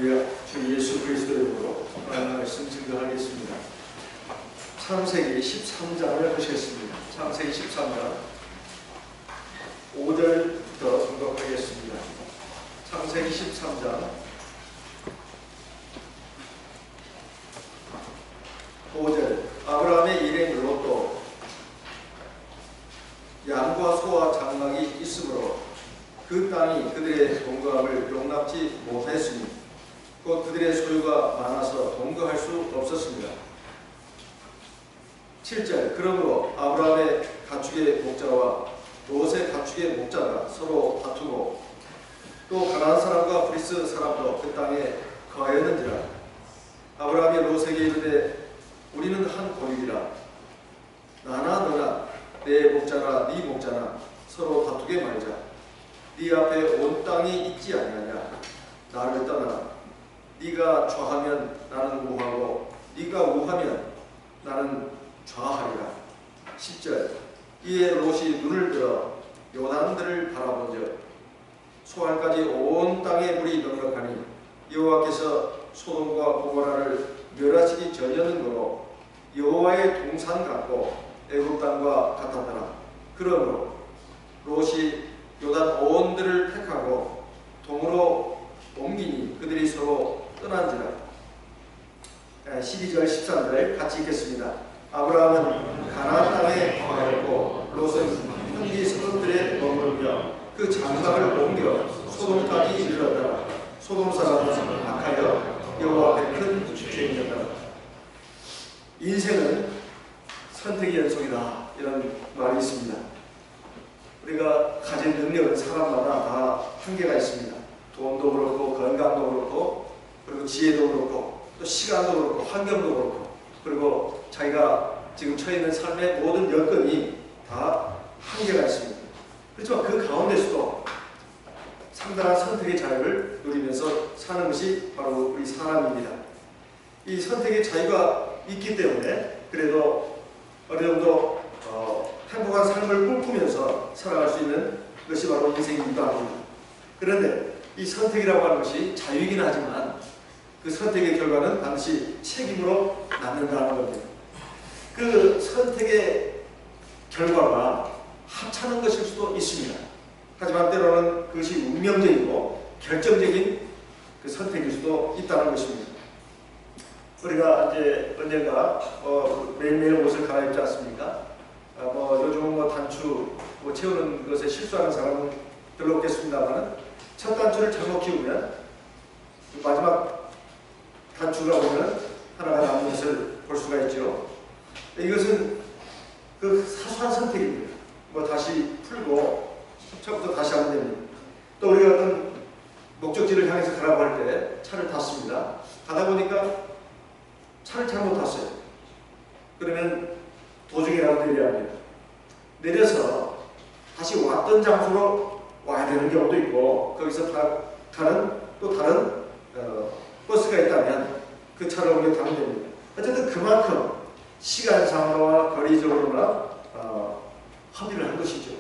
할렐루야. 주 예수 그리스도의 이름으로 말씀 증거하겠습니다. 창세기 13장을 보시겠습니다. 창세기 13장 5절부터 공독하겠습니다. 창세기 13장 5절. 아브라함의 일행 롯도 양과 소와 장막이 있으므로 그 땅이 그들의 동거함을 용납지 못했으니 곧 그들의 소유가 많아서 동거할 수 없었습니다. 7절. 그러므로 아브라함의 가축의 목자와 롯의 가축의 목자가 서로 다투고 또 가나안 사람과 브리스 사람도 그 땅에 거하였는지라. 아브라함이 롯에게 이르되 우리는 한 고육이라. 나나 너나 내 목자나 네 목자나 서로 다투게 말자. 네 앞에 온 땅이 있지 아니하냐. 나를 떠나라. 네가 좌하면 나는 우하고 네가 우하면 나는 좌하리라. 10절. 이에 롯이 눈을 들어 요단들을 바라본즉 소알까지 온 땅에 물이 넉넉하니 여호와께서 소돔과 고모라를 멸하시기 전이었는거로 여호와의 동산 같고 애굽 땅과 같았더라. 그러므로 롯이 요단 온 들을 택하고 동으로 옮기니 그들이 서로 떠난지라. 12절 13절 같이 읽겠습니다. 아브라함은 가나안 땅에 거하였고 롯은 현지 성읍들에 머무르며 그 장막을 옮겨 소돔까지 이르렀더라. 소돔 사람은 악하여 여호와 앞에 큰 죄인이었더라. 인생은 선택의 연속이다, 이런 말이 있습니다. 우리가 가진 능력은 사람마다 다 한계가 있습니다. 돈도 그렇고 건강도 그렇고 그리고 지혜도 그렇고 또 시간도 그렇고 환경도 그렇고 그리고 자기가 지금 처해 있는 삶의 모든 여건이 다 한계가 있습니다. 그렇지만 그 가운데서도 상당한 선택의 자유를 누리면서 사는 것이 바로 우리 사람입니다. 이 선택의 자유가 있기 때문에 그래도 어느 정도 행복한 삶을 꿈꾸면서 살아갈 수 있는 것이 바로 인생이기도 합니다. 그런데 이 선택이라고 하는 것이 자유이긴 하지만 그 선택의 결과는 반드시 책임으로 남는다는 겁니다. 그 선택의 결과가 하찮은 것일 수도 있습니다. 하지만 때로는 그것이 운명적이고 결정적인 그 선택일 수도 있다는 것입니다. 우리가 이제 언젠가 매일매일 옷을 갈아입지 않습니까? 요즘은 단추 채우는 것에 실수하는 사람은 별로 없겠습니다만 첫 단추를 잘못 끼우면 마지막 단추가 오면 하나가 남은 것을 볼 수가 있죠. 이것은 그 사소한 선택입니다. 다시 풀고 처음부터 다시 하면 됩니다. 또 우리가 어떤 목적지를 향해서 가라고 할 때 차를 탔습니다. 가다 보니까 차를 잘못 탔어요. 그러면 도중에라도 내려야 합니다. 내려서 다시 왔던 장소로 와야 되는 경우도 있고 거기서 가는 또 다른 버스가 있다면 그 차를 옮겨 타면 됩니다. 어쨌든 그만큼 시간상으로나 거리적으로나 합의를 한 것이죠.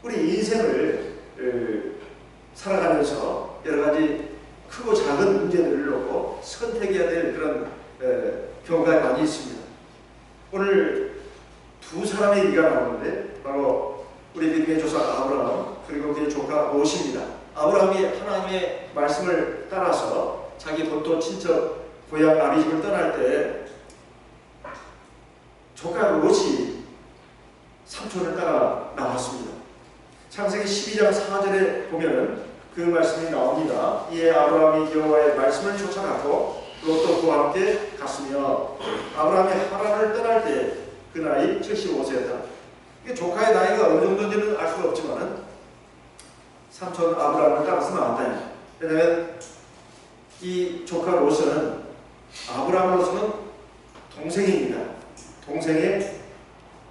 우리 인생을 살아가면서 여러 가지 크고 작은 문제들을 놓고 선택해야 될 그런 경우가 많이 있습니다. 오늘 두 사람의 얘기가 나오는데 바로 우리 믿음의 조상 아브라함 그리고 그의 조카 롯입니다. 아브라함이 하나님의 말씀을 따라서 자기 본토 친척 고향 아비집을 떠날 때 조카 롯이 삼촌을 따라 나왔습니다. 창세기 12장 4절에 보면 그 말씀이 나옵니다. 이에 아브라함이 여호와의 말씀을 쫓아갔고 롯도 그와 함께 갔으며 아브라함이 하란을 떠날 때 그 나이 75세였다. 조카의 나이가 어느 정도인지는 알 수가 없지만 삼촌 아브라함을 따라서 나왔다. 왜냐하면 이 조카 롯은 아브라함으로서는 동생입니다. 동생의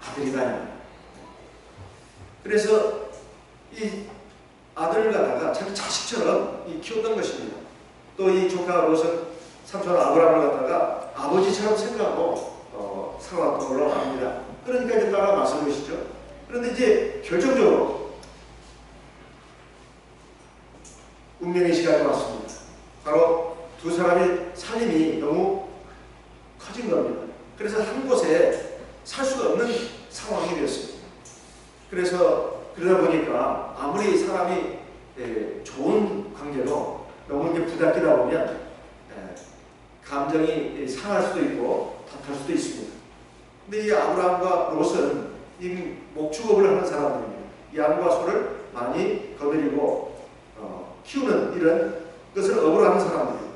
아들이다. 그래서 이 아들을 갖다가 자기 자식처럼 키웠던 것입니다. 또 이 조카 롯은 삼촌 아브라함을 갖다가 아버지처럼 생각하고 살아왔던 걸로 압니다. 그러니까 이제 따라 나선 것이죠. 그런데 이제 결정적으로 운명의 시간이 왔습니다. 바로 그러다 보니까 아무리 사람이 좋은 관계로 너무 이렇게 부닥기다 보면 감정이 상할 수도 있고 탓할 수도 있습니다. 근데 이 아브라함과 롯은 이 목축업을 하는 사람들입니다. 양과 소를 많이 거느리고 키우는 이런 것을 업으로 하는 사람들이에요.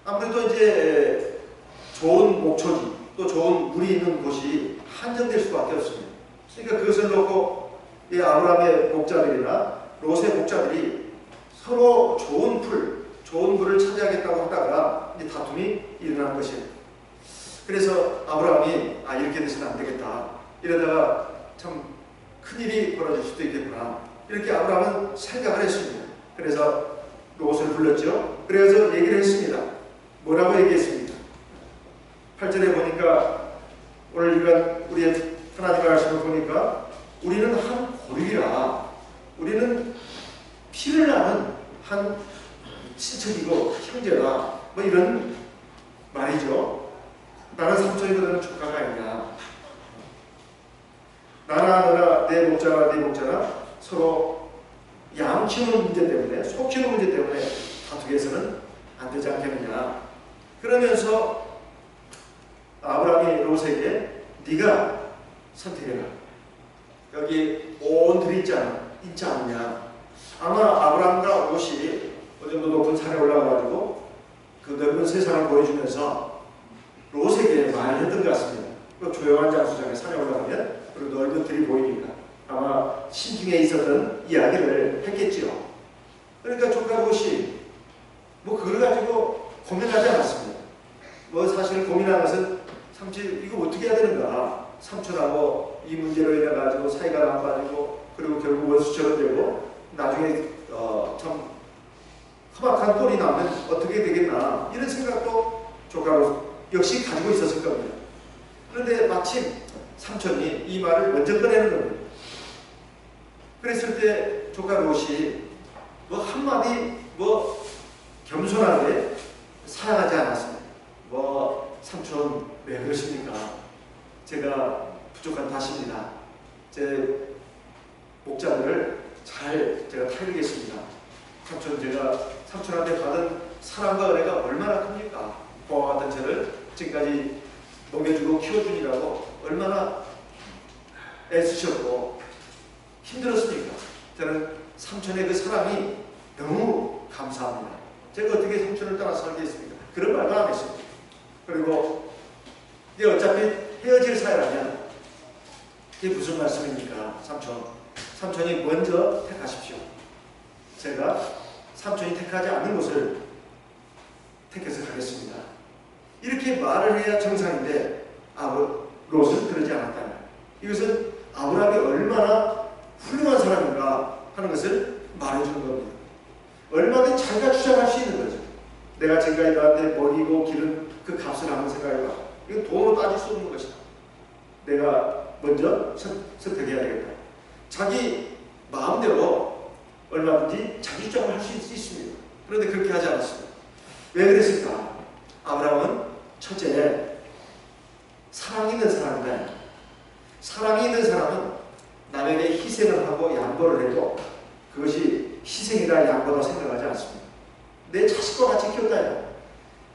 아무래도 이제 좋은 목초지 또 좋은 물이 있는 곳이 한정될 수밖에 없습니다. 그러니까 그것을 놓고 이 아브라함의 목자들이나 롯의 목자들이 서로 좋은 물을 차지하겠다고 하다가 이제 다툼이 일어난 것이에요. 그래서 아브라함이 이렇게 돼서는 안 되겠다. 이러다가 참 큰일이 벌어질 수도 있겠구나. 이렇게 아브라함은 생각을 했습니다. 그래서 롯을 불렀죠. 그래서 얘기를 했습니다. 뭐라고 얘기했습니까? 8절에 보니까 오늘 우리의 하나님의 말씀을 보니까 우리는 한 고리라. 우리는 피를 나는 한 친척이고 형제다. 뭐 이런 말이죠. 나는 삼촌이고 너는 조카가 아니냐. 나나 너나 내 목자나 네 목자나 서로 양 키우는 문제 때문에 소 키우는 문제 때문에 다투게 해서는 안 되지 않겠느냐. 그러면서 아브라함이 롯에게 네가 선택해라. 여기 온 들이 있지 않느냐. 아마 아브라함과 롯이 어느 정도 높은 산에 올라가가지고 그 넓은 세상을 보여주면서 롯에게 말했던 것 같습니다. 그 조용한 장소장에 산에 올라가면 그리고 넓은 들이 보이니까 아마 심중에 있었던 이야기를 했겠지요. 그러니까 조카 롯이 뭐 그걸 가지고 고민하지 않았습니다. 뭐 사실 고민한 것은 삼촌 이거 어떻게 해야 되는가. 삼촌하고 이 문제로 인해 가지고 사이가 나빠지고 그리고 결국 원수처럼 되고 나중에 참 험악한 꼴이 나면 어떻게 되겠나 이런 생각도 조카로 역시 가지고 있었을 겁니다. 그런데 마침 삼촌이 이 말을 먼저 꺼내는 겁니다. 그랬을 때 조카 롯이 뭐 한마디 뭐 겸손하게 사양하지 않았습니다. 뭐 삼촌 왜 그러십니까? 제가 부족한 탓입니다. 제 목자들을 잘 제가 타이르겠습니다. 삼촌 제가 삼촌한테 받은 사랑과 은혜가 얼마나 큽니까? 보아와 같은 저를 지금까지 먹여주고 키워주니라고 얼마나 애쓰셨고 힘들었습니까? 저는 삼촌의 그 사랑이 너무 감사합니다. 제가 어떻게 삼촌을 따라 살겠습니까? 그런 말도 안 했습니다. 그리고 이게 어차피 헤어질 사이라면 이게 무슨 말씀입니까? 삼촌이 먼저 택하십시오. 제가 삼촌이 택하지 않는 곳을 택해서 가겠습니다. 이렇게 말을 해야 정상인데 롯은 그러지 않았다는 이것은 아브라함이 얼마나 훌륭한 사람인가 하는 것을 말해주는 겁니다. 얼마든지 자기가 주장할 수 있는 거죠. 내가 지금까지 너한테 먹이고 기른 그 값을 한번 생각해봐. 이건 돈으로 따질 수 없는 것이다. 내가 먼저 선택해야 되겠다. 자기 마음대로 얼마든지 자기 주장을 할 수 있습니다. 그런데 그렇게 하지 않았습니다. 왜 그랬을까? 아브라함은 첫째, 사랑이 있는 사람이다. 사랑이 있는 사람은 남에게 희생을 하고 양보를 해도 그것이 희생이다 양보다 생각하지 않습니다. 내 자식과 같이 키웠다.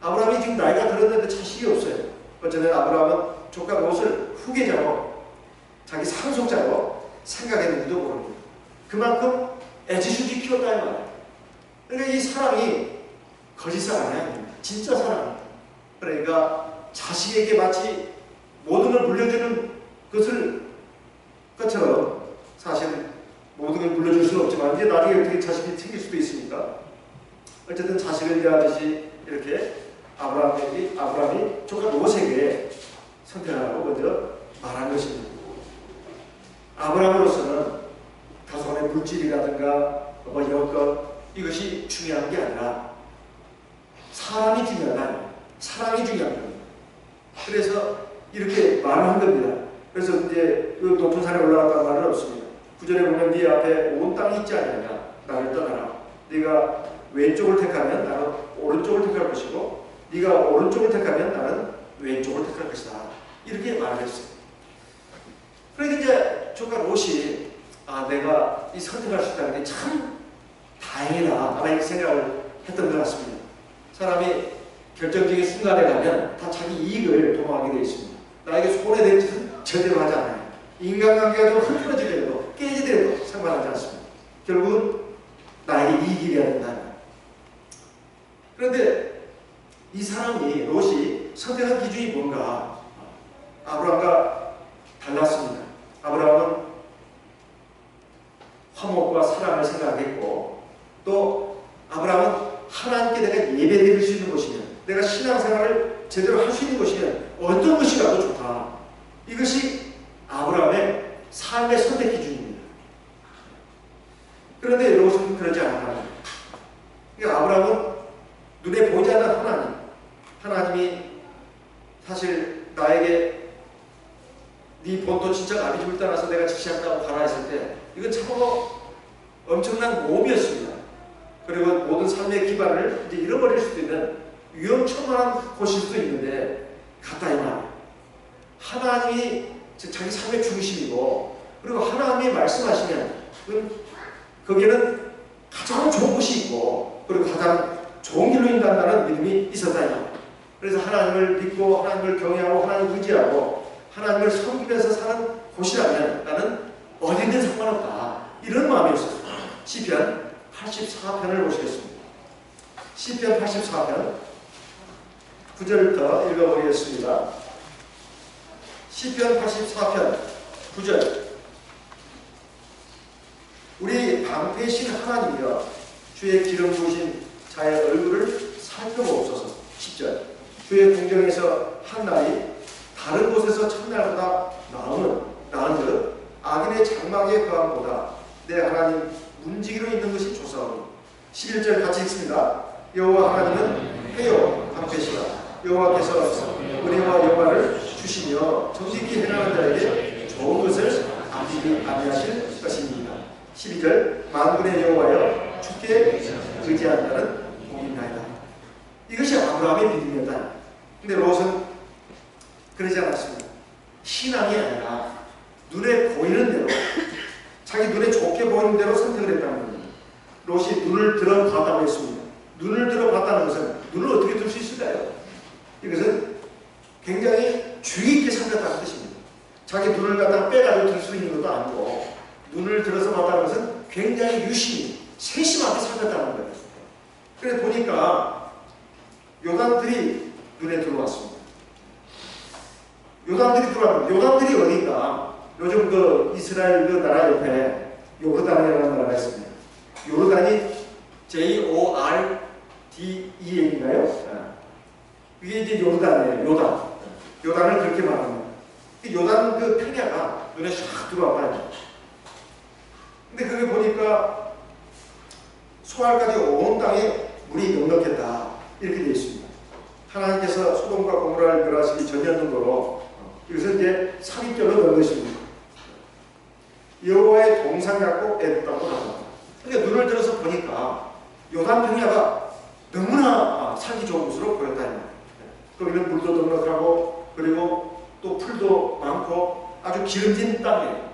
아브라함이 지금 나이가 들었는데 자식이 없어요. 어쩌면 아브라함은 조카 롯을 후계자로 자기 상속자로 생각했는지도 모릅니다. 그만큼 애지중지 키웠다 이 말이에요. 그러니까 이 사랑이 거짓 사랑이 아닙니다. 진짜 사랑입니다. 그러니까 자식에게 마치 모든 걸 물려주는 것처럼 사실 모든 걸 물려줄 수는 없지만 이제 나중에 어떻게 자식이 생길 수도 있으니까 어쨌든 자식을 대하듯이 이렇게 아브라함이 조카 롯에게 선택하라고 먼저 말한 것입니다. 아브라함으로서는 다소간의 물질이라든가 뭐 이런 것 이것이 중요한 게 아니라 사람이 중요하다. 사랑이 중요한 겁니다. 그래서 이렇게 말을 한 겁니다. 그래서 이제 그 높은 산에 올라갔다는 말은 없습니다. 9절에 보면 네 앞에 온 땅이 있지 않느냐. 나를 떠나라. 네가 왼쪽을 택하면 나는 오른쪽을 택할 것이고 네가 오른쪽을 택하면 나는 왼쪽을 택할 것이다. 이렇게 말을 했어요. 그러니까 이제 조카 롯이 내가 이 선택할 수 있다는 게 참 다행이다 라는 생각을 했던 것 같습니다. 사람이 결정적인 순간에 가면 다 자기 이익을 도모하게 되어 있습니다. 나에게 손해될 짓은 제대로 하지 않아요. 인간관계가 좀 흐트러지더라도 깨지더라도 상관하지 않습니다. 결국은 나에게 이익이 돼야 된다. 그런데 이 사람이 롯이 선택한 기준이 뭔가? 아브라함과 달랐습니다. 아브라함은 화목과 사랑을 생각했고, 또 아브라함은 하나님께 내가 예배드릴 수 있는 것이면, 내가 신앙생활을 제대로 할 수 있는 것이면 어떤 것이라도 좋다. 이것이 아브라함의 삶의 선택 기준입니다. 그런데 롯은 그러지 않았다. 그러니까 아브라함은 눈에 보이지 않는 하나님이 사실 나에게 네 본토 친척 아비집을 떠나서 내가 지시한다고 가라 했을 때 이건 참으로 엄청난 모험이었습니다. 그리고 모든 삶의 기반을 이제 잃어버릴 수도 있는 위험천만한 곳일 수도 있는데 갔다 이 말. 하나님이 자기 삶의 중심이고, 그리고 하나님이 말씀하시면 거기에는 가장 좋은 곳이 있고, 그리고 가장 좋은 길로 인도한다는 믿음이 있었다 이 말. 그래서 하나님을 믿고 하나님을 경외하고 하나님을 의지하고 하나님을 섬기면서 사는 곳이라면 나는 어디든 상관없다. 이런 마음이었어요. 시편 84편을 보시겠습니다. 시편 84편 9절부터 읽어보겠습니다. 시편 84편 9절. 우리 방패신 하나님이여 주의 기름 부으신 자의 얼굴을 살펴보옵소서. 10절. 주의 궁정에서 한 날이 다른 곳에서 첫날보다 나은 듯 악인의 장막의 거함보다 내 하나님 문지기로 있는 것이 조사오니. 11절 같이 읽습니다. 여호와 하나님은 해요 방패시라. 여호와께서 은혜와 영광을 주시며 정직히 행하는 자에게 좋은 것을 아끼지 아니하실 것입니다. 12절 만군의 여호와여 주께 의지한다는 복이나이다. 이것이 아브라함의 믿음이었다. 근데 롯은 그러지 않았습니다. 신앙이 아니라 눈에 보이는 대로, 자기 눈에 좋게 보이는 대로 선택을 했다는 겁니다. 롯이 눈을 들어봤다고 했습니다. 눈을 들어봤다는 것은 눈을 어떻게 들 수 있을까요? 이것은 굉장히 주의 있게 살폈다는 뜻입니다. 자기 눈을 갖다가 빼가지고 들 수 있는 것도 아니고, 눈을 들어서 봤다는 것은 굉장히 유심히 세심하게 살폈다는 거예요. 그래서 보니까 요단들이 눈에 들어왔습니다. 요단들이 들어왔는데, 요단들이 어딘가? 요즘 그 이스라엘 그 나라 옆에 요르단이라는 나라가 있습니다. 요르단이 JORDEN인가요? 이게 이제 요르단이에요. 요단을 그렇게 말합니다. 요단 그 평야가 눈에 샥 들어와봐요. 근데 그게 보니까 소알까지 온 땅에 물이 넉넉했다. 이렇게 되어 있습니다. 하나님께서 소돔과 고모라를 멸하시기 전년도로 이것은 이제 삽입절로 넣은 것입니다. 여호와의 동상 같고 애국당도 나옵니다. 그러니까 눈을 들어서 보니까 요단 평야가 너무나 살기 좋은 곳으로 보였다. 거기는 물도 넉넉하고, 그리고 또 풀도 많고 아주 기름진 땅이에요.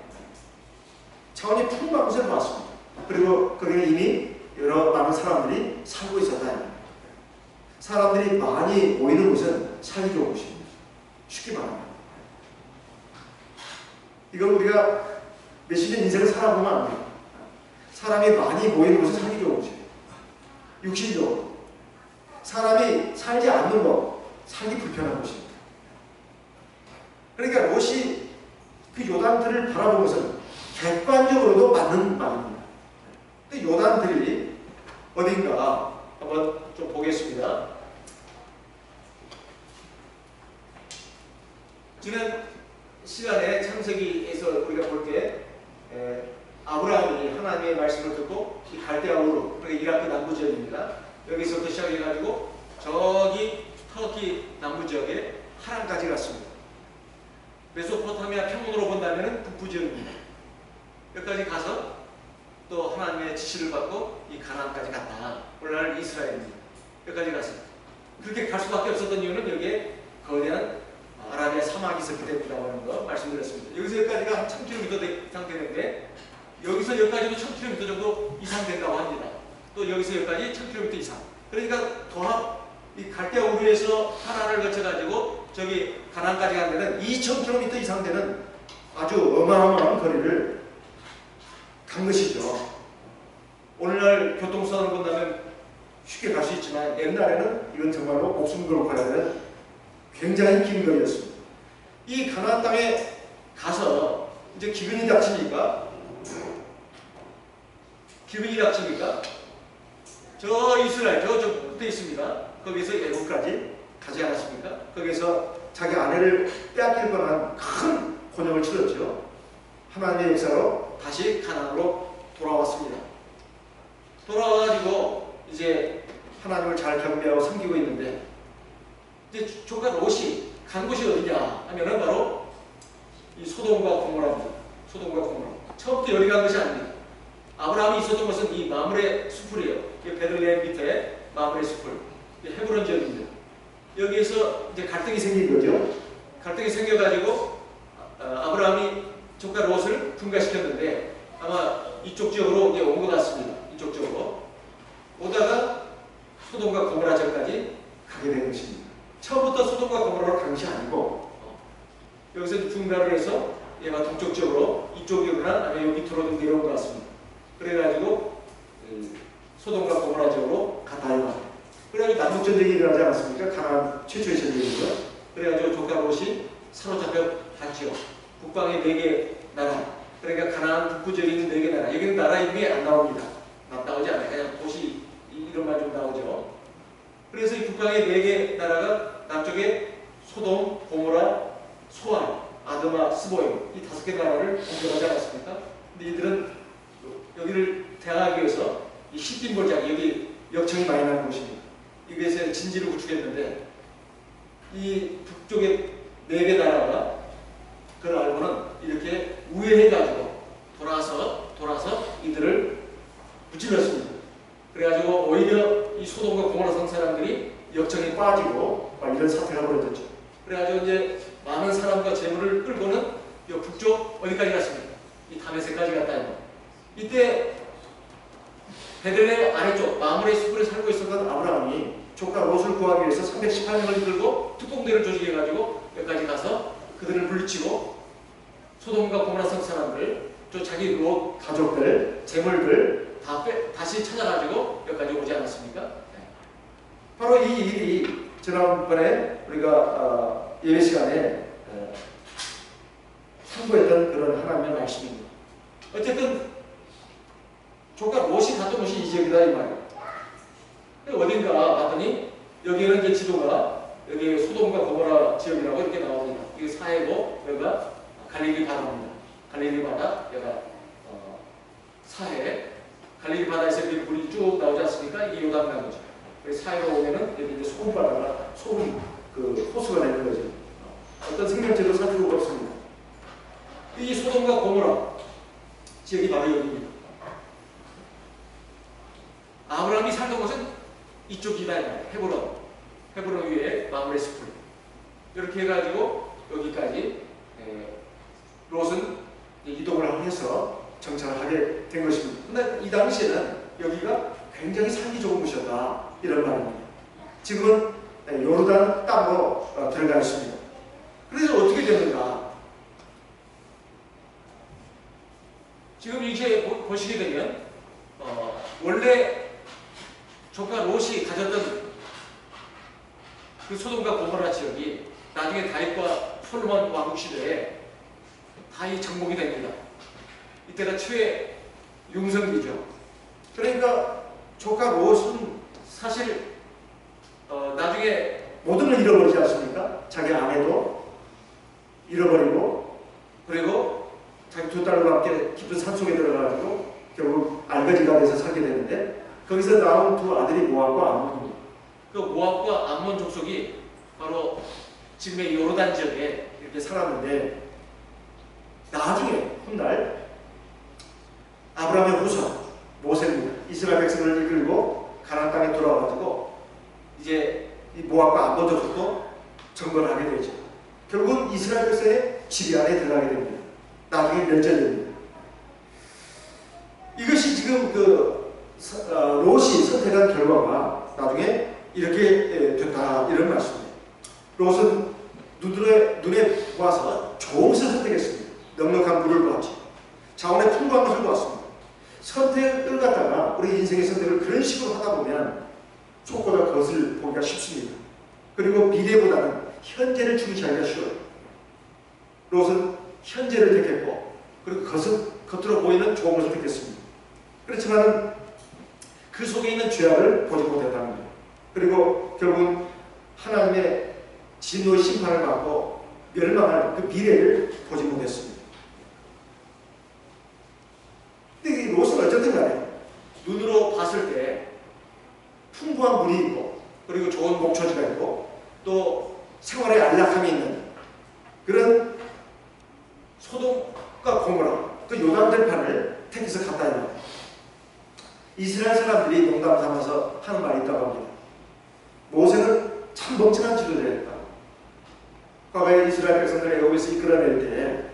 차원이 풍부한 곳에 왔습니다. 그리고 거기는 이미 여러 많은 사람들이 살고 있었다. 사람들이 많이 모이는 곳은 살기 좋은 곳입니다. 쉽게 말합니다. 이걸 우리가 몇십 년 인생을 살아보면 안 돼요. 사람이 많이 모이는 곳은 살기 좋은 곳이에요. 육신적으로. 사람이 살지 않는 곳, 살기 불편한 곳입니다. 그러니까 롯이 그 요단들을 바라본 것은 객관적으로도 맞는 말입니다. 근데 요단들이 어딘가 한번 좀 보겠습니다. 지난 시간에 창세기에서 우리가 볼 때 아브라함이 하나님의 말씀을 듣고 이 갈대아 우르, 그러니까 이라크 남부 지역입니다. 여기서부터 시작해가지고 저기 터키 남부 지역에 하란까지 갔습니다. 메소포타미아 평원으로 본다면 북부 지역입니다. 여기까지 가서 또 하나님의 지시를 받고 이 가나안까지 갔다. 오늘날 이스라엘입니다. 여기까지 갔습니다. 그렇게 갈 수밖에 없었던 이유는 여기에 거대한 가나안에 사막이 있었기 때문이라고 하는 거 말씀드렸습니다. 여기서 여기까지가 한 1000km 이상 되는데 여기서 여기까지도 1000km 정도 이상 된다고 합니다. 또 여기서 여기까지 1000km 이상. 그러니까 도합 이 갈대아 우르에서 하나를 거쳐가지고 저기 가나안까지 가는 데는 2000km 이상 되는 아주 어마어마한 거리를 간 것이죠. 오늘날 교통수단을 본다면 쉽게 갈 수 있지만 옛날에는 이건 정말로 목숨 걸고 가야 되는 굉장히 긴 거리였습니다. 이 가나안 땅에 가서 이제 기근이 닥치니까 저 이스라엘 저 끝에 있습니다. 거기서 애국까지 가지 않았습니까? 거기서 자기 아내를 빼앗길 뻔한 큰 곤욕을 치렀죠. 하나님의 역사로 다시 가나안으로 돌아왔습니다. 돌아와가지고 이제 하나님을 잘 경배하고 섬기고 있는데 이제 조카 롯이 간 곳이 어디냐 하면은 바로 이 소돔과 고모라입니다. 소돔과 고모라. 처음부터 여기 간 것이 아닙니다. 아브라함이 있었던 것은 이 마므레 숲이에요. 베들레헴 밑에 마므레 숲을 헤브론 지역입니다. 여기에서 이제 갈등이 생긴 거죠. 갈등이 생겨가지고 아브라함이 조카 롯을 분가시켰는데 아마 이쪽 지역으로 이제 온 것 같습니다. 이쪽 지역으로 오다가 소돔과 고모라 지역까지 가게 된 것입니다. 처음부터 소돔과 고모라로 간 것이 아니고 여기서 분가를 해서 얘가 동쪽 지역으로 이쪽이거나 아니면 여기 밑으로 내려온 것 같습니다. 그래가지고 소돔과 고모라 지역으로 갔다 이거. 그래가지고 남북 전쟁이 일어나지 않았습니까? 가나안 최초의 전쟁이죠. 그래가지고 조카 롯이 사로잡혀 갔죠. 북방의 4개 나라. 그러니까 가나안 북부 지역에 있는 4개 나라. 여기는 나라 이름이 안 나옵니다. 나오지 않아요. 그냥 도시 이름만 좀 나오죠. 그래서 이 북방의 4개 나라가 남쪽에 소돔, 고모라, 소알, 아드마, 스보임 이 5개 나라를 공격하지 않았습니까? 근데 이들은 여기를 대항하기 위해서 이 시딤볼장 여기 역청이 많이 나는 곳입니다. 여기에서 진지를 구축했는데 이 북쪽의 4개 나라가 그걸 알고는 이렇게 우회해가지고 돌아서 이들을 무찔렀습니다. 그래가지고 오히려 이 소돔과 고모라 성 사람들이 역청이 빠지고 이런 사태가 벌어졌죠. 그래가지고 이제 많은 사람과 재물을 끌고는 이 북쪽 어디까지 갔습니까? 이 다메섹까지 갔다. 이때 베들레헴 아래쪽 마므레 숲에 살고 있었던 아브라함이 조카 롯을 구하기 위해서 318명을 이끌고 특공대를 조직해가지고 여기까지 가서 그들을 물리치고 소돔과 고모라 성 사람들 또 자기 롯 가족들 재물들 다시 찾아가지고 여기까지 오지 않았습니까? 네. 바로 이 일이 지난번에 우리가 예배 시간에 참고했던 그런 하나님의 말씀입니다. 어쨌든 조카 롯이 갔던 곳이 이 지역이다 이 말이에요. 어딘가 봤더니 여기에는 이제 지도가 여기 소돔과 고모라 지역이라고 이렇게 나옵니다. 이게 사해고 여기가 갈릴리 바다입니다. 갈릴리 바다 여기가 사해. 갈릴리 바다에서 물이 쭉 나오지 않습니까? 이게 요단강이죠. 사해로 오면은 여기 이제 소금 바다가 소금 그 호수가 되는 거죠. 어떤 생명체도 살 수가 없습니다. 이 소돔과 고모라 지역이 바로 여기입니다. 아브라함이 살던 곳은 이쪽이다. 헤브론 위에 마므레 숲을 이렇게 해가지고 여기까지 롯은 이동을 해서 정착을 하게 된 것입니다. 근데 이 당시에는 여기가 굉장히 살기 좋은 곳이었다 이런 말입니다. 지금은 요르단 땅으로 들어가 있습니다. 그래서 어떻게 됐는가? 지금 이제 보시게 되면 원래 조카 롯이 가졌던 그 소돔과 고모라 지역이 나중에 다윗과 솔로몬 왕국 시대에 다 정복이 됩니다. 이때가 최융성기죠. 그러니까 조카 롯은 사실 나중에 모든 걸 잃어버리지 않습니까? 자기 아내도 잃어버리고 그리고 자기 2딸과 함께 깊은 산속에 들어가가지고 결국 알거지가 돼서 살게 되는데 거기서 나온 2 아들이 모압과 암몬입니다. 그 모압과 암몬 족속이 바로 지금의 요르단 지역에 이렇게 살았는데 나중에 훗날 아브라함의 후손 모세입니다. 이스라엘 백성을 이끌고 가나안 땅에 돌아와가지고 이제 이 모압과 암몬 족속도 정벌하게 되죠. 결국은 이스라엘 백성의 지배 안에 들어가게 됩니다. 나중에 멸절됩니다. 이것이 지금 롯이 선택한 결과가 나중에 이렇게 됐다, 이런 말씀입니다. 롯은 눈에 보아서 좋은 것을 선택했습니다. 넉넉한 물을 보았죠. 자원의 풍부한 것을 보았습니다. 선택을 갖다가 우리 인생의 선택을 그런 식으로 하다 보면 속보다 그것을 보기가 쉽습니다. 그리고 미래보다는 현재를 중시하기가 쉬워요. 롯은 현재를 택했고, 그리고 그것은 겉으로 보이는 좋은 것을 택했습니다. 그렇지만 그 속에 있는 죄악을 보지 못했다는 거예요. 그리고 결국은 하나님의 진노의 심판을 받고 멸망할 그 미래를 보지 못했습니다. 근데 이 롯은 어쨌든 간에 눈으로 봤을 때 풍부한 물이 있고, 그리고 좋은 목초지가 있고, 또 생활에 안락함이 있는 그런 소돔과 고모라, 그 요단들판을 택해서 갔다 이말이에요. 이스라엘 사람들이 농담 삼아서 하는 말이 있다고 합니다. 모세는 참 멍청한 지도자를 했다. 과거에 이스라엘 백성들을 애굽에서 이끌어낼 때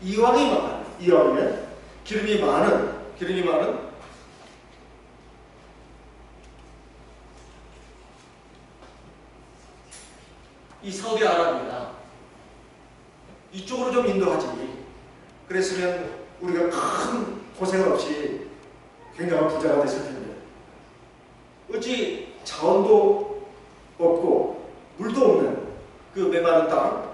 이왕이 많은, 이왕이면 기름이 많은 이 사우디아라비아 이쪽으로 좀 인도하지. 그랬으면 우리가 큰 고생 없이 굉장한 부자가 됐을 텐데, 어찌 자원도 없고 물도 없는 그 메마른 땅,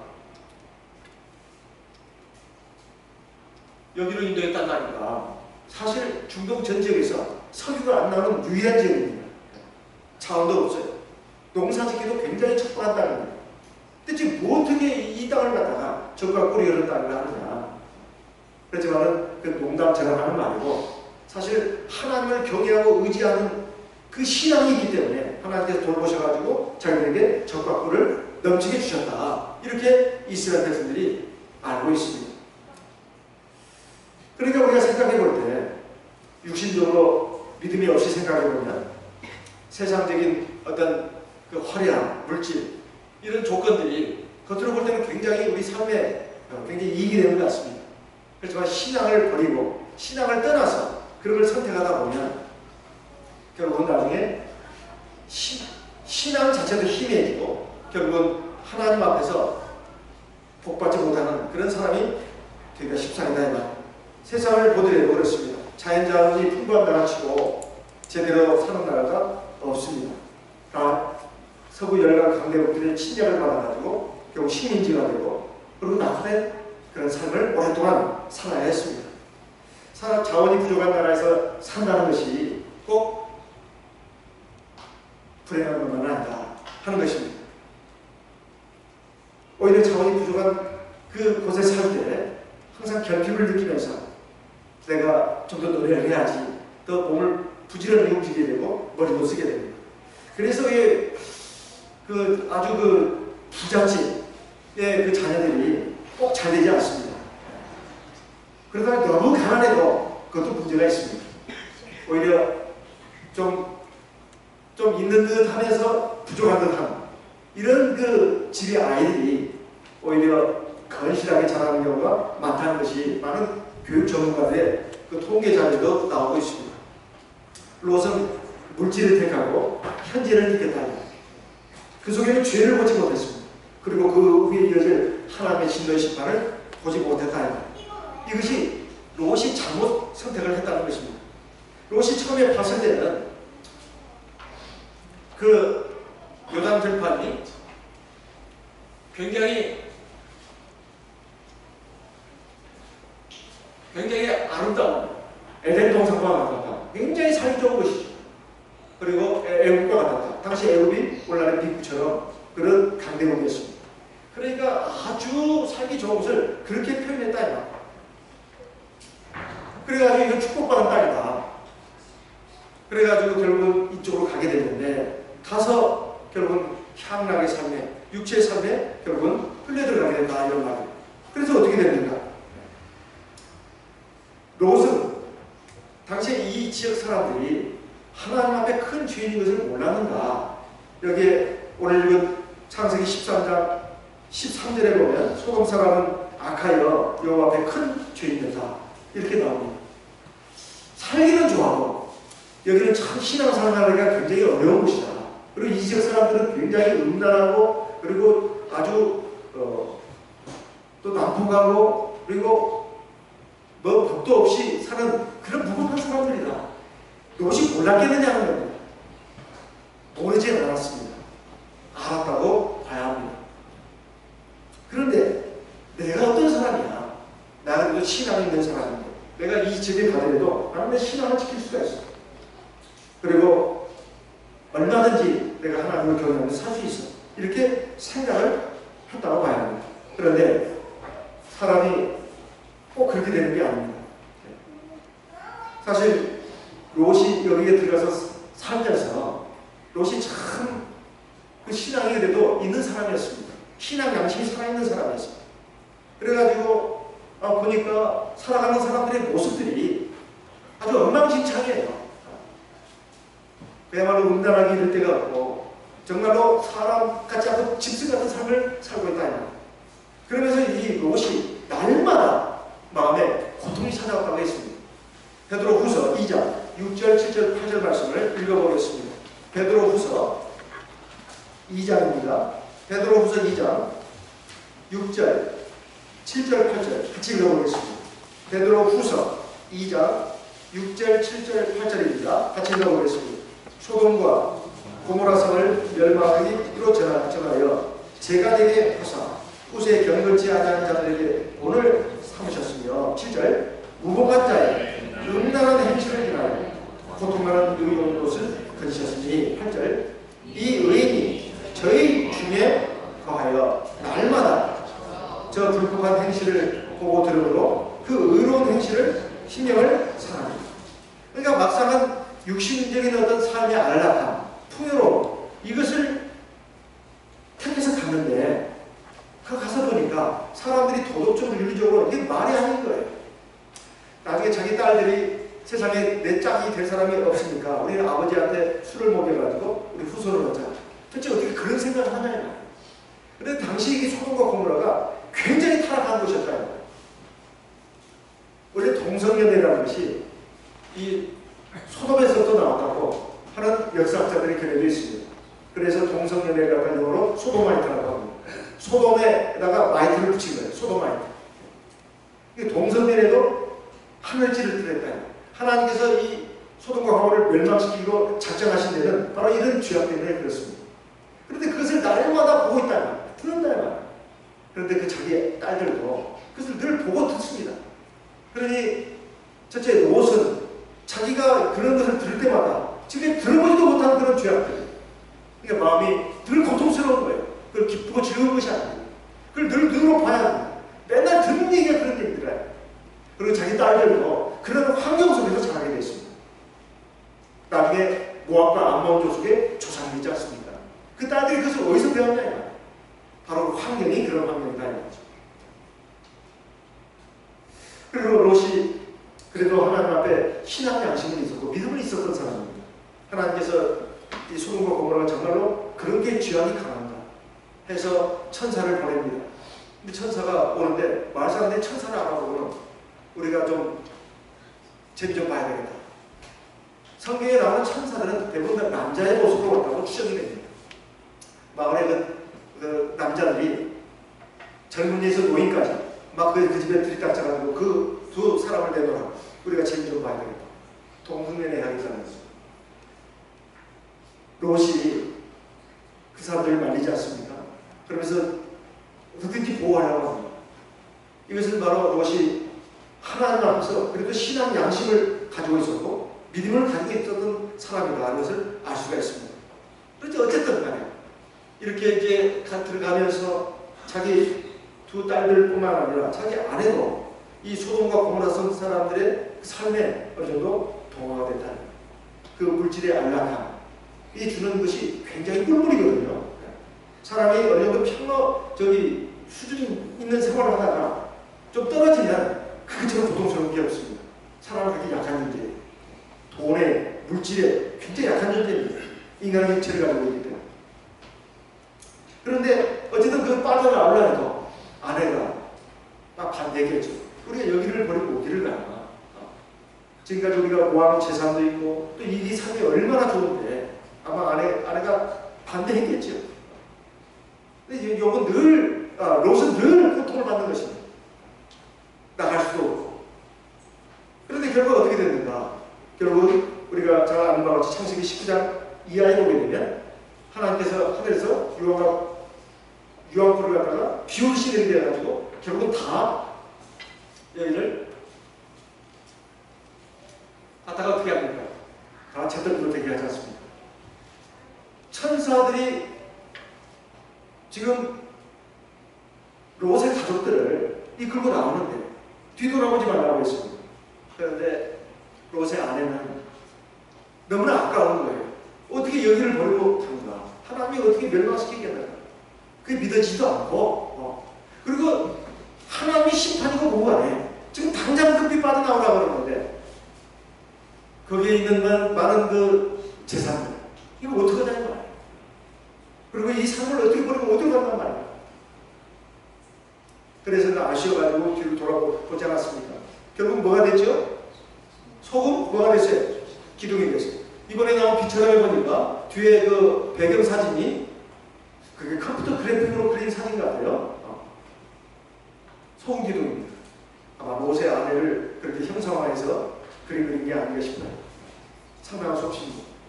여기로 인도했단 말입니다. 사실 중동 전 지역에서 석유가 안 나오는 유일한 지역입니다. 자원도 없어요. 농사짓기도 굉장히 척박한 땅입니다. 근데 지금 어떻게 이 땅을 갖다가 적과 꿀이 흐르는 땅을 하느냐. 그렇지만은 그 농담처럼 하는 말이고, 사실 하나님을 경외하고 의지하는 그 신앙이 있기 때문에 하나님께서 돌보셔가지고 자기들에게 적과 꿀을 넘치게 주셨다. 이렇게 이스라엘 백성들이 알고 있습니다. 그러니까 우리가 생각해 볼 때 육신적으로 믿음이 없이 생각해 보면 세상적인 어떤 그 화려한 물질, 이런 조건들이 겉으로 볼 때는 굉장히 우리 삶에 굉장히 이익이 되는 것 같습니다. 그렇지만 신앙을 버리고 신앙을 떠나서 그런 걸 선택하다 보면 결국은 나중에 신앙 자체도 희미해지고 결국은 하나님 앞에서 복받지 못하는 그런 사람이 되기가 십상이다 이 말. 세상을 보더라도 그렇습니다. 자연자원이 풍부한 나라치고 제대로 사는 나라가 없습니다. 다 서구 열강 강대국들의 침략을 받아가지고 결국 식민지가 되고, 그리고 낙후된 그런 삶을 오랫동안 살아야 했습니다. 자원이 부족한 나라에서 산다는 것이 꼭 불행한 것만은 아니다 하는 것입니다. 오히려 자원이 부족한 그곳에 살 때 항상 결핍을 느끼면서 내가 좀 더 노력을 해야지, 더 몸을 부지런히 움직이게 되고 머리도 쓰게 됩니다. 그래서 아주 그 부잣집의 그 자녀들이 꼭 잘 되지 않습니다. 그러다가 너무 가난해도 그것도 문제가 있습니다. 오히려 좀 있는 듯 하면서 부족한 듯 하는 이런 그 집의 아이들이 오히려 건실하게 자라는 경우가 많다는 것이 많은 교육 전문가들의 그 통계 자료도 나오고 있습니다. 롯은 물질을 택하고 현재를 택했다. 그 속에는 죄를 보지 못했습니다. 그리고 그 후에 이어질 하나님의 진노의 심판을 보지 못했다. 이것이 롯이 잘못 선택을 했다는 것입니다. 롯이 처음에 봤을 때는 그 요단 들판이 굉장히 아름다운 에덴 동산과 같았다. 굉장히 살기 좋은 것이죠. 그리고 애굽과 같았다. 당시 애굽이 오늘날의 미국처럼 그런 강대국이었습니다. 그러니까 아주 살기 좋은 것을 그렇게 표현했다 이 말. 그래가지고 이거 축복받은 땅이다. 그래가지고 결국은 이쪽으로 가게 됐는데, 가서 결국은 향락의 삶에, 육체의 삶에 결국은 흘려들어가게 된다 이런 말이에요. 그래서 어떻게 됐는가? 롯은 당시에 이 지역 사람들이 하나님 앞에 큰 죄인인 것을 몰랐는가? 여기에 오늘 읽은 창세기 13장 13절에 보면 소돔 사람은 악하여 여호와 앞에 큰 죄인이다 이렇게 나옵니다. 살기는 좋아도 여기는 참 신앙생활하기가 굉장히 어려운 곳이다. 그리고 이 지역 사람들은 굉장히 음란하고 그리고 아주 또 난폭하고 그리고 뭐 법도 없이 사는 그런 무법한 사람들이다. 롯이 몰랐겠느냐 하는 겁니다. 모르지 않았습니다. 알았다고 봐야 합니다. 그런데 내가 어떤 사람이야? 나는 그래도 신앙이 있는 사람인데 내가 이 집에 가더라도 나는 내 신앙을 지킬 수가 있어. 그리고 얼마든지 내가 하나님을 경외하면서 살 수 있어. 이렇게 생각을 했다고 봐야 합니다. 그런데 사람이 꼭 그렇게 되는 게 아닙니다. 사실 롯이 여기에 들어가서 살면서 롯이 참 그 신앙이 그래도 있는 사람이었습니다. 신앙 양심이 살아있는 사람이었습니다. 그래가지고 보니까 살아가는 사람들의 모습들이 아주 엉망진창이에요. 그야말로 음란하게 이럴 때가 없고 정말로 사람 같지 않고 짐승 같은 삶을 살고 있다. 그러면서 이 롯이 날마다 마음에 고통이 찾아왔다고 했습니다. 베드로후서 2장 6절, 7절, 8절 말씀을 읽어보겠습니다. 베드로후서 2장입니다. 베드로후서 2장 6절, 7절, 8절 같이 읽어보겠습니다. 베드로후서 2장 6절, 7절, 8절입니다. 같이 읽어보겠습니다. 소돔과 고모라 성을 멸망하기로 전하여 제가 내게 하사 후세에 경건치 아니한 자들에게 본을 삼으셨으며 7절 무복한 자의 음란한 행실을 인하여 고통하는 의로운 것을 거두셨으니 8절 이 의인이 저희 중에 거하여 날마다 저 불법한 행실을 보고 들으므로 그 의로운 행실을 신령을 사랑합니다. 그러니까 막상은 육신적인 어떤 삶의 안락함, 풍요로움 이것을 택해서 갔는데 그 가서 보니까 사람들이 도덕적으로 윤리적으로 이게 말이 아닌 거예요. 나중에 자기 딸들이 세상에 내 짝이 될 사람이 없으니까 우리는 아버지한테 술을 먹여가지고 우리 후손을 얻자. 도대체 어떻게 그런 생각을 하냐. 그런데 당시 이 소돔과 고모라가 굉장히 타락한 곳이었다. 원래 동성연애라는 것이 이 소돔에서부터 나왔다고 하는 역사학자들이 견해도 있습니다. 그래서 동성연애를 갖다 영어로 소도마이트라고 합니다. 소돔에다가 마이트를 붙인 거예요. 소도마이트. 동성연애도 하늘지를 뜻했다. 하나님께서 이 소돔과 고모라를 멸망시키고 작정하신 데는 바로 이런 죄악 때문에 그렇습니다. 그런데 그것을 날마다 보고 있다. 듣는다. 그런데 그 자기 딸들도 그것을 늘 보고 듣습니다. 그러니 첫째 롯은 자기가 그런 것을 들을 때마다 지금 들어보지도 못한 그런 죄악들. 그러니까 마음이 늘 고통스러운 거예요. 그걸 기쁘고 즐거운 것이 아니에요. 그걸 늘 눈으로 봐야 합니다. 맨날 듣는 얘기가 그런 얘기들이에요. 그리고 자기 딸들도 그런 환경 속에서 자라게 됐습니다. 나중에 모압과 암몬 족속의 조상이 있지 않습니까? 그 딸들이 그것을 어디서 배웠냐? 바로 환경이 그런 환경이다. 그리고 롯이 그래도 하나님 앞에 신앙 양심은 있었고 믿음은 있었던 사람입니다. 하나님께서 이 소돔과 고모라가 정말로 그런 게 죄악이 강한다 해서 천사를 보냅니다. 근데 천사가 오는데 말하자면 천사를 알아보고는 우리가 좀 재미 좀 봐야 되겠다. 성경에 나오는 천사들은 대부분 남자의 모습으로 왔다고 추정이 됩니다. 마을에 그 남자들이 젊은이에서 노인까지 막 그 집에 들이닥쳐가지고 그 두 사람을 내놓으라. 우리가 재미 좀 봐야 되겠다. 동성연애 하겠다는 거죠. 롯이 그 사람들을 말리지 않습니까? 그러면서 어떻게든지 보호하려고 합니다. 이것은 바로 롯이 하나님 앞에서 그래도 신앙 양심을 가지고 있었고 믿음을 가지고 있었던 사람이라는 것을 알 수가 있습니다. 그런데 어쨌든 간에 이렇게 이제 들어가면서 자기 두 딸들뿐만 아니라 자기 아내도 이 소돔과 고모라 성 사람들의 삶에 어느 정도 동화가 됐다. 그 물질의 안락함이 주는 것이 굉장히 꿀물이거든요. 사람이 어느 정도 수준 있는 생활을 하다가 좀 떨어지면 그것처럼 고통스러운 게 없습니다. 사람은 그렇게 약한 존재, 돈에, 물질에 굉장히 약한 존재입니다. 인간의 육체를 가지고 있기 때문에. 그런데 어쨌든 그걸 빠져나오려면 지금까지 우리가 모아놓은 재산도 있고 또 이 삶이 얼마나 좋은데 아마 아내가 반대했겠죠. 근데 요건 롯은 늘 고통을 받는 것입니다. 나갈 수도 없고. 그런데 결국 어떻게 됐는가? 결국 우리가 잘 아는 바와 같이 창세기 19장 이하에 보게 되면 하나님께서 하늘에서 유황불을 갖다가 비올시 내리게 해가지고 결국은 다 여기를 갖다가 어떻게 합니까? 다 잿더미로 되게 하지 않습니까? 천사들이 지금 롯의 가족들을 이끌고 나오는데 뒤돌아보지 말라고 했습니다. 그런데 롯의 아내는 너무나 아까운 거예요. 어떻게 여기를 버리고 간가? 하나님이 어떻게 멸망시키겠는가? 그게 믿어지지도 않고 그리고 하나님이 심판이고 뭐가 해? 지금 당장 급히 빠져나오라고 그러는데 거기에 있는 많은 그 재산들 이거 어떻게 하냐는 거야. 그리고 이 삶을 어떻게 버리고 어디로 간단 말이야. 그래서 아쉬워가지고 뒤로 돌아보지 않았습니까? 결국 뭐가 됐죠? 소금 뭐가 됐어요? 기둥이 됐어요. 이번에 나온 비처럼 해보니까 뒤에 그 배경사진이 그게 컴퓨터 그래픽으로 그린 사진 같아요. 소금 기둥입니다. 아마 모세 아내를 그렇게 형상화해서 그린 게 아닌가 싶어요. 상당한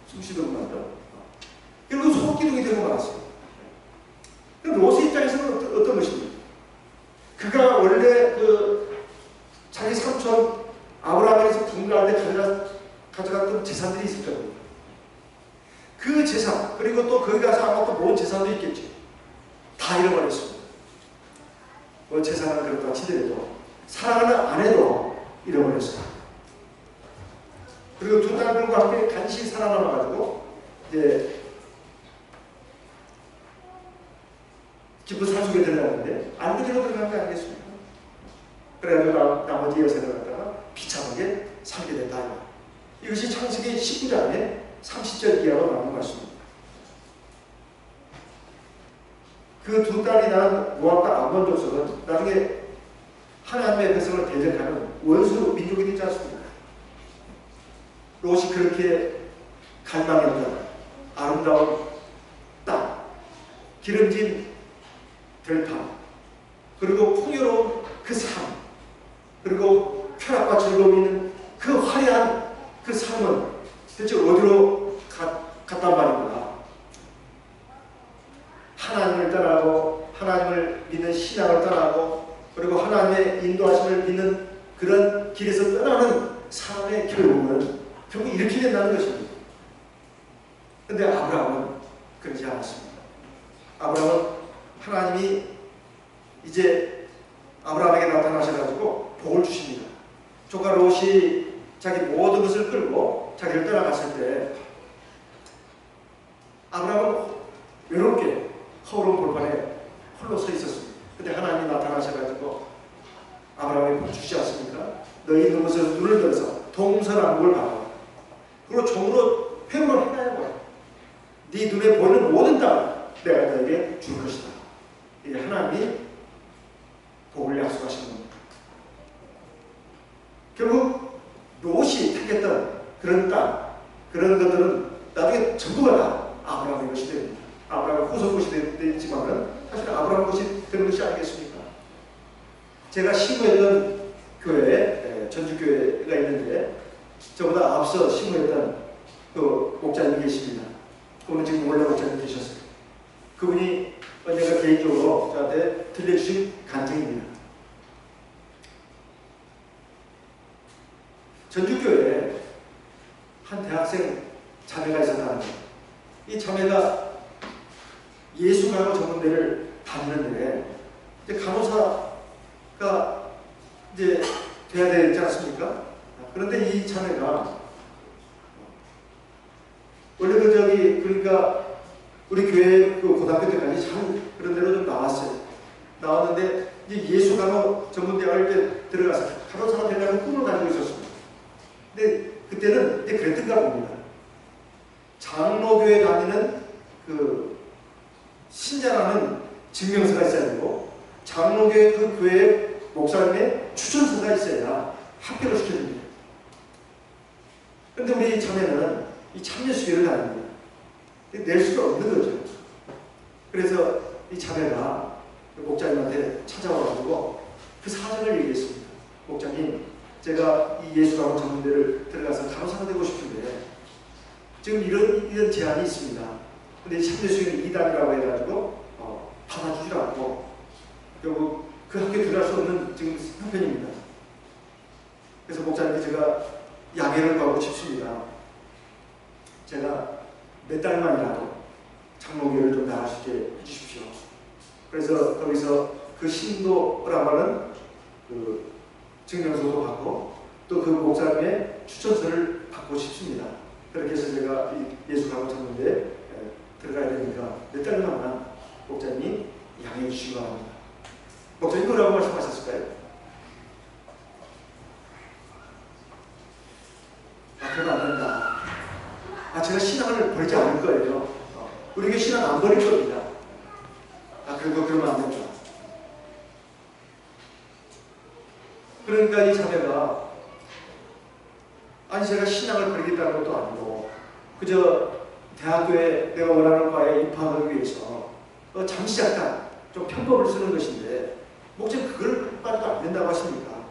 솜씨도구만요. 결국 소금 기둥이 되고 말았어요. 그럼 롯의 입장에서는 어떤 것입니까? 그가 원래 자기 삼촌 아브라함에서 분가할 때 가져갔던 재산들이 있을 겁니다. 그 재산, 그리고 또 거기 가서 아마 또 모은 재산도 있겠죠. 다 잃어버렸습니다. 뭐 재산은 그렇다 치더라도 사랑하는 아내도 잃어버렸어요. 그리고 두 딸들과 함께 간신히 살아남아가지고 이제 기쁜 산속에 들어가는데 안 그대로 들어간 거 아니겠습니까? 그래가지고 나머지 여세를 갖다가 비참하게 살게 됐다. 이것이 창세기 19장에 30절 이하로 나오는 말씀입니다. 그 두 딸이 낳은 모압 딸 암몬 족속은 나중에 하나님의 백성을 대적하는 원수 민족이 되지 않습니까? 롯이 그렇게 갈망했던 아름다운 땅, 기름진 들판, 그리고 풍요로운 그 삶, 그리고 쾌락과 즐거움이 있는 그 화려한 그 삶은 대체 어디로 갔단 말인가? 하나님을 떠나고 하나님을 믿는 신앙을 떠나고 그리고 하나님의 인도하심을 믿는 그런 길에서 떠나는 삶의 결국은 결국 이렇게 된다는 것입니다. 그런데 아브라함은 그러지 않았습니다. 아브라함은 하나님이 이제 아브라함에게 나타나셔가지고 복을 주십니다. 조카 롯이 자기 모든 것을 끌고 자기를 떠나갔을 때 아브라함은 외롭게 허울한 골반에 홀로 서 있었습니다. 근데 하나님이 나타나셔가지고 아브라함에게 복 주시지 않습니까? 너희 눈에서 눈을 들어서 동서남북을 봐라. 그리고 종으로 회복을 행하여보라. 네 눈에 보이는 모든 땅을 내가 너에게 줄 것이다. 이게 하나님이 복을 약속하시는 겁니다. 결국 롯이 택했던 그런 땅, 그런 것들은 나중에 전부가 다 아브라함의 것이 됩니다. 아브라함의 후손 것이 되지만은 사실 아브라함 것이 되는 것이 아니겠습니까? 제가 신고했던 교회, 전주교회가 있는데 저보다 앞서 신고했던 그 목자님이 계십니다. 그분은 지금 원래 목자님 되셨어요. 그분이 언젠가 개인적으로 저한테 들려주신 간증입니다. 전주교회에 한 대학생 자매가 있었다는 거예요. 이 자매가 예수간호 전문대를 다니는데 이제 간호사가 이제 돼야 되지 않습니까? 그런데 이 자매가 원래 그러니까 우리 교회 그 고등학교 때까지 잘 그런 데로 좀 나왔어요. 나왔는데 이제 예수간호 전문대학을 이제 들어가서 간호사가 되려는 꿈을 가지고 있었습니다. 근데 그때는 이제 그랬던가 봅니다. 장로교회 다니는 그 신자라는 증명서가 있어야 되고 장로교회 그 교회 목사님의 추천서가 있어야 합격을 시켜줍니다. 이 자매는 이 참여수교를 다닙니다. 낼 수가 없는 거죠. 그래서 이 자매가 목자님한테 찾아와가지고 그 사정을 얘기했습니다. 목자님, 제가 이 예수라고 전문대를 들어가서 간호사가 되고 싶은데 지금 이런 제한이 있습니다. 근데 참여수교는 2단이라고 해가지고 받아주지 않고 결국 그 학교에 들어갈 수 없는 지금 형편입니다. 그래서 목사님께 제가 양해를 구하고 싶습니다. 제가 몇 달만이라도 장로교를 좀 나갈 수 있게 해주십시오. 그래서 거기서 그 신도라고 하는 그 증명서도 받고 또 그 목사님의 추천서를 받고 싶습니다. 그렇게 해서 제가 예수 강호 전문대에 들어가야 되니까 몇 달만 목사님이 양해해 주시기 바랍니다. 목사님 뭐라고 말씀하셨을까요? 그러면 안 된다. 제가 신앙을 버리지 않을 거예요. 우리 교회 신앙 안 버릴 겁니다. 그러면 안 된다. 그러니까 이 자매가 제가 신앙을 버리겠다는 것도 아니고 그저 대학교에 내가 원하는 과에 입학하기 위해서 잠시 잠깐 좀 편법을 쓰는 것인데 목사님 그걸 말도 안 된다고 하십니까?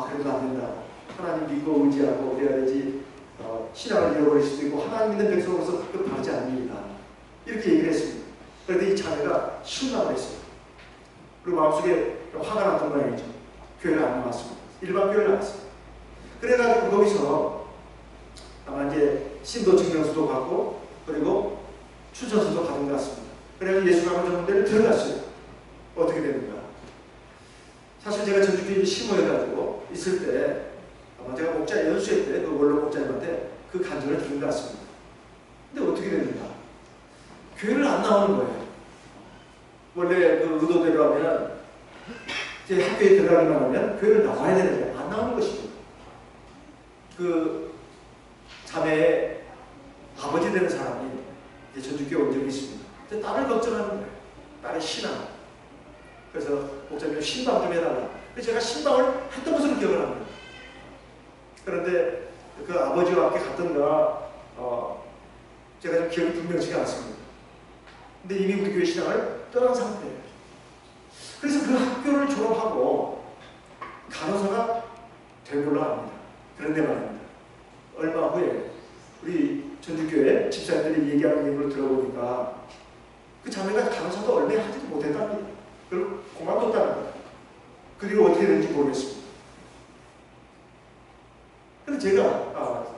그래도 안 된다. 하나님 믿고 의지하고 그래야지 신앙을 잃어버릴 수도 있고 하나님 믿는 백성으로서 그걸 바르지 않습니다. 이렇게 얘기를 했습니다. 그런데 이 자매가 실망을 했어요. 그리고 마음속에 화가 났던 모양이죠. 교회를 안 나왔습니다. 일반 교회를 나왔어요. 그래가지고 거기서 아마 이제 신도 증명서도 받고 그리고 추천서도 받은 것 같습니다. 그래서 예수 강호 전문대를 들어갔어요. 어떻게 됩니까? 사실 제가 전주교회 심호해가지고 있을 때 아마 제가 목자 연수회 때 그 원로 목자님한테 그 간증을 들은 것 같습니다. 근데 어떻게 됩니까? 교회를 안 나오는 거예요. 원래 그 의도대로 하면 이제 학교에 들어가기만 하면 교회를 나와야 되는데 안 나오는 것입니다. 그 자매의 아버지 되는 사람이 이제 전주교회 온 적이 있습니다. 근데 딸을 걱정하는 거예요. 딸의 신앙. 그래서 목사님 신방 좀 해달라. 그래서 제가 신방을 했던 것으로 기억을 합니다. 그런데 그 아버지와 함께 갔던가 제가 좀 기억이 분명치가 않습니다. 근데 이미 우리 교회 신앙을 떠난 상태예요. 그래서 그 학교를 졸업하고 간호사가 된 걸로 압니다. 그런데 말입니다. 얼마 후에 우리 전주교회 집사님들이 얘기하는 내용을 들어보니까 그 자매가 간호사도 얼마 하지도 못했답니다. 그리고 그만뒀다는 거예요. 그 뒤로 어떻게 되는지 모르겠습니다. 그래서 제가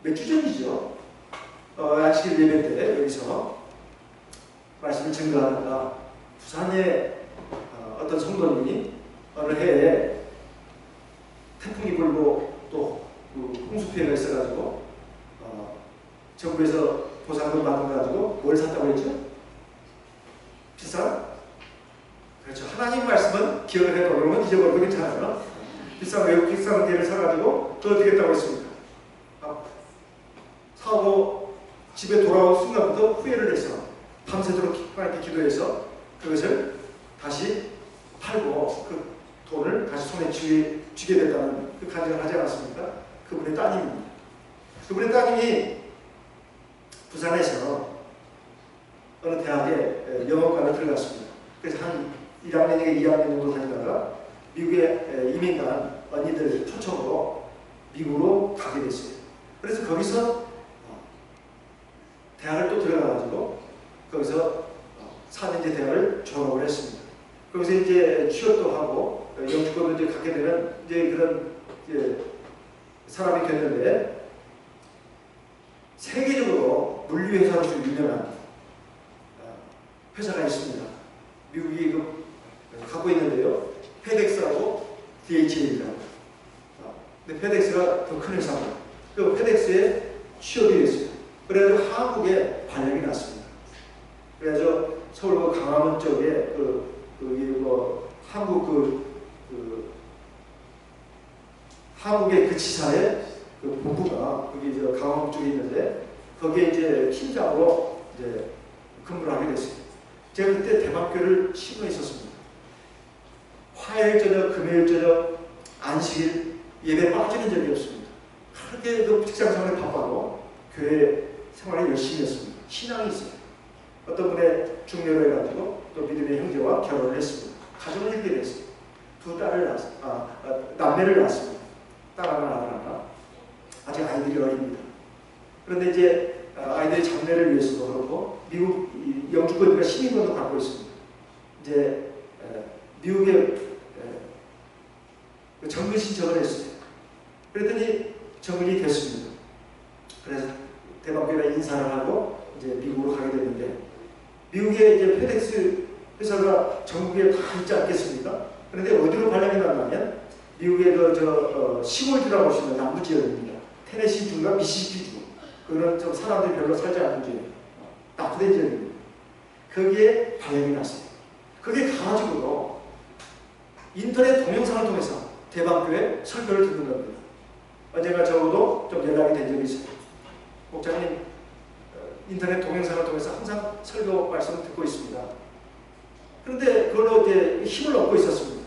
몇 주 전이죠. 안식일 예배 때 여기서 말씀을 증거하다가 부산에 어떤 성도님이 어느 해에 태풍이 불고 또 홍수 피해가 있어가지고 정부에서 보상금 받아가지고 뭘 샀다고 했죠? 비싼? 그렇죠. 하나님 말씀은 기억을 해도 그러면 잊어버리고 괜찮아요. 비싼 외국 비싼 개를 사가지고 또 어떻게 했다고 했습니까? 사고 집에 돌아온 순간부터 후회를 해서 밤새도록 하나님께 기도해서 그것을 다시 팔고 그 돈을 다시 손에 쥐게 됐다는 그 간증을 하지 않았습니까? 그분의 따님입니다. 그분의 따님이 부산에서 어느 대학에 영어과를 들어갔습니다. 그래서 한 1학년인가 2학년 정도 다니다가 미국에 이민 간 언니들 초청으로 미국으로 가게 됐어요. 그래서 거기서 대학을 또 들어가가지고 거기서 4년제 대학을 졸업을 했습니다. 거기서 이제 취업도 하고 영주권도 이제 갖게 되는 이제 그런 사람이 됐는데 세계적으로 물류회사로서 유명한 회사가 있습니다. 미국이 갖고 있는데요. 페덱스하고 DHL이라고. 근데 페덱스가 더 큰 회사입니다. 그 페덱스에 취업이 됐어요. 그래가지고 한국에 발령이 났습니다. 그래가지고 서울 강화문 쪽에 한국의 그 지사의 그 본부가 거기 강화문 쪽에 있는데 거기에 이제 팀장으로 이제 근무를 하게 됐어요. 제가 그때 대학교를 신고 있었습니다. 화요일 저녁, 금요일 저녁, 안식일 예배 빠지는 적이 없습니다. 그렇게 그 직장 생활에 바빠도 교회 생활을 열심히 했습니다. 신앙이 있어요. 어떤 분의 중매로 해가지고 또 믿음의 형제와 결혼을 했습니다. 가정을 이루게 됐습니다. 두 딸을 낳았습니다. 남매를 낳았습니다. 딸 하나, 아들 하나. 아직 아이들이 어립니다. 그런데 이제 아이들의 장래를 위해서도 그렇고 미국 영주권과 시민권도 갖고 있습니다. 이제 미국에 정글 신청을 했어요. 그랬더니 정글이 됐습니다. 그래서 대방교회에 인사를 하고 이제 미국으로 가게 됐는데 미국에 이제 페덱스 회사가 전국에 다 있지 않겠습니까? 그런데 어디로 발령이 났냐면 미국의 시골주라고 하시면 남부 지역입니다. 테네시주가 미시시피주. 그런 좀 사람들이 별로 살지 않는 지역. 나쁘된 지역입니다. 거기에 발령이 났어요. 그게 가가지고도 인터넷 동영상을 통해서 대방교회 설교를 듣는 겁니다. 언젠가 저도 좀 연락이 된 적이 있어요. 목사님, 인터넷 동영상을 통해서 항상 설교 말씀을 듣고 있습니다. 그런데 그걸로 이제 힘을 얻고 있었습니다.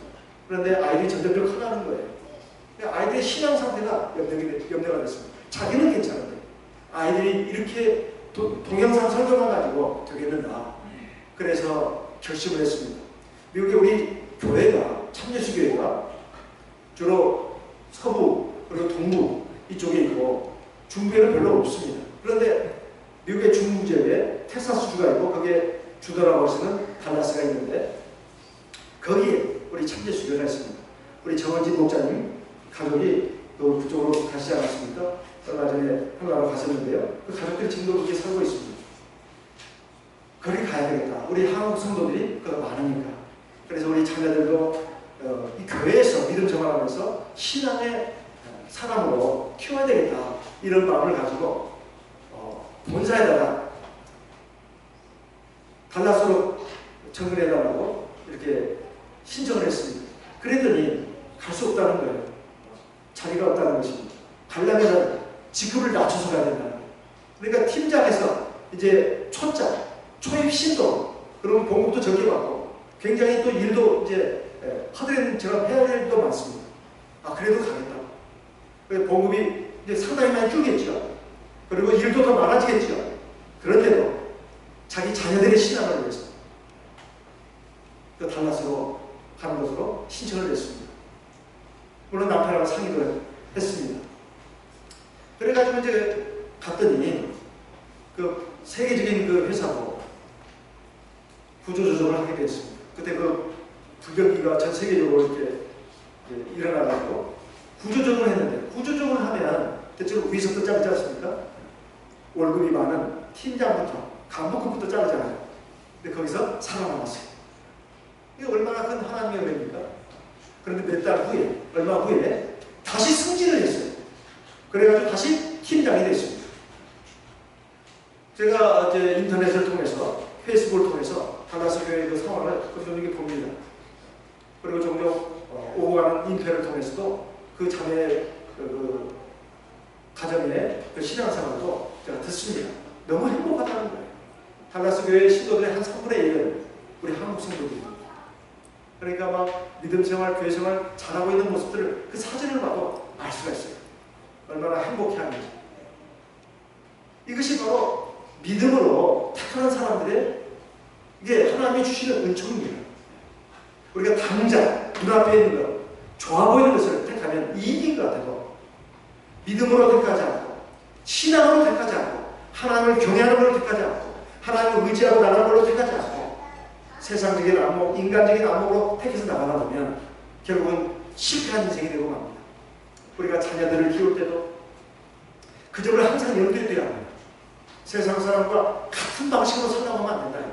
그런데 아이들이 점점 커나는 거예요. 아이들의 신앙 상태가 염려가 됐습니다. 자기는 괜찮은데 아이들이 이렇게 동영상 설교만 가지고 되겠는가. 그래서 결심을 했습니다. 미국에 우리 교회가, 참예수교회가 주로 서부 그리고 동부 이쪽에 있고 중부에는 별로 없습니다. 그런데 미국의 중부 지역에 텍사스주가 있고 거기에 주도라고 하시는 달라스가 있는데 거기에 우리 참예수교회가 있습니다. 우리 정원진 목사님 가족이 또 그쪽으로 가시지 않았습니까? 얼마 전에 한국으로 갔었는데요. 그 가족들이 지금도 거기에 살고 있습니다. 거기 가야 되겠다. 우리 한국 성도들이 많으니까. 그래서 우리 자녀들도 이 교회에서 믿음 정화하면서 신앙의 사람으로 키워야 되겠다. 이런 마음을 가지고 본사에다가 달라스로 정근해달라고 이렇게 신청을 했습니다. 그랬더니 갈 수 없다는 거예요. 자리가 없다는 것입니다. 가려면 직급을 낮춰서 가야 된다는 거예요. 그러니까 팀장에서 이제 초입 신도, 그리고 봉급도 적게 받고 굉장히 또 일도 이제 하드랜드처럼 해야 할 일도 많습니다. 그래도 가겠다. 봉급이 이제 상당히 많이 줄겠죠. 그리고 일도 더 많아지겠죠. 그런데도 자기 자녀들의 신앙을 위해서 그 달라스로 가는 것으로 신청을 했습니다. 물론 남편하고 상의도 했습니다. 그래가지고 이제 갔더니 그 세계적인 그 회사고 구조조정을 하게 됐습니다. 그때 그 불경기가 전 세계적으로 이렇게 일어나가지고 구조조정을 했는데, 구조조정을 하면 대체로 위석도 자르지 않습니까? 월급이 많은 팀장부터 간부급부터 자르잖아요. 근데 거기서 살아남았어요. 이게 얼마나 큰 하나님의 은혜입니까? 그런데 몇 달 후에, 얼마 후에 다시 승진을 했어요. 그래가지고 다시 팀장이 됐습니다. 제가 이제 인터넷을 통해서, 페이스북을 통해서 달라스 교회의 그 상황을 종종 봅니다. 그리고 종종 오고 가는 인터넷을 통해서도 그 자매의 그 가정의 그 신앙생활도 제가 듣습니다. 너무 행복하다는 거예요. 달라스 교회의 신도들의 한 3분의 1은 우리 한국 성도들입니다. 그러니까 막 믿음 생활, 교회 생활 잘하고 있는 모습들을 그 사진을 봐도 알 수가 있어요. 얼마나 행복해하는지. 이것이 바로 믿음으로 택하는 사람들의 이게 하나님이 주시는 은총입니다. 우리가 당장 눈앞에 있는 것, 좋아 보이는 것을 택하면 이익인 것 같아도 믿음으로 택하지 않고 신앙으로 택하지 않고 하나님을 경외하는 걸로 택하지 않고 하나님을 의지하고 나가는 걸로 택하지 않고 세상적인 안목, 인간적인 안목으로 택해서 나가다 보면 결국은 실패한 인생이 되고 맙니다. 우리가 자녀들을 키울 때도 그 점을 항상 염두에 둬야 합니다. 세상 사람과 같은 방식으로 살라고 하면 안 된다.